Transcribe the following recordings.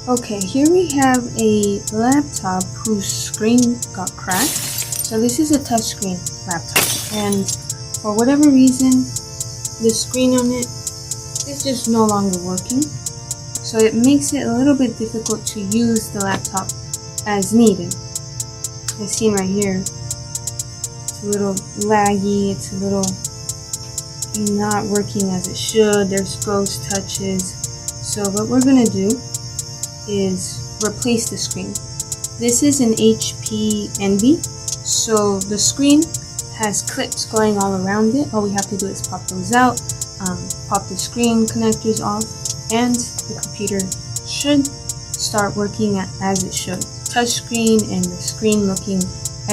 Okay, here we have a laptop whose screen got cracked. So this is a touchscreen laptop, and for whatever reason, the screen on it is just no longer working. So it makes it a little bit difficult to use the laptop as needed. As seen right here, it's a little laggy, it's a little not working as it should. There's ghost touches. So what we're gonna do is replace the screen. This is an HP Envy, so the screen has clips going all around it. All we have to do is pop those out, pop the screen connectors off, and the computer should start working as it should. Touchscreen and the screen looking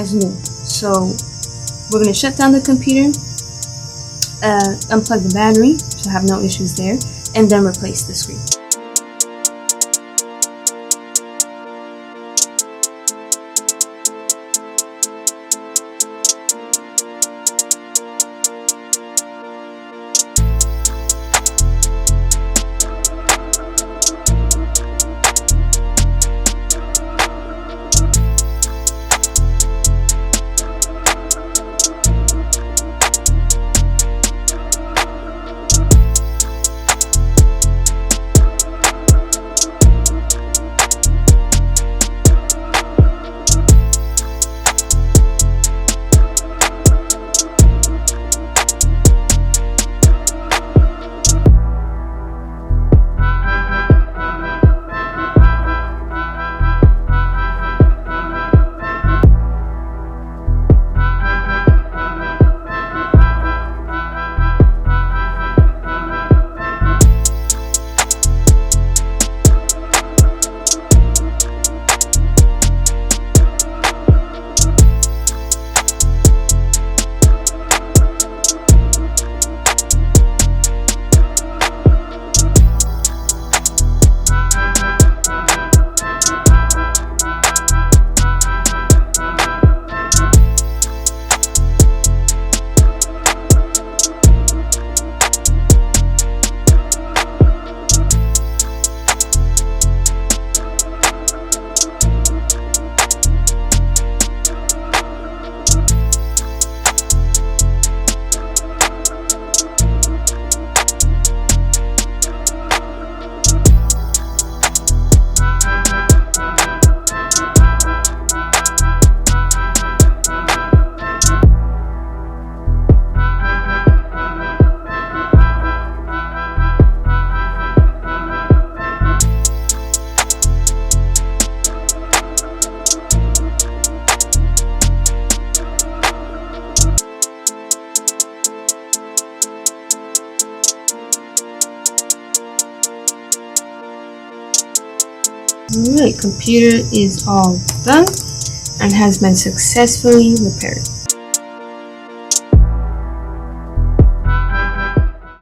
as new. So we're going to shut down the computer, unplug the battery to have no issues there, and then replace the screen. Alright, computer is all done and has been successfully repaired.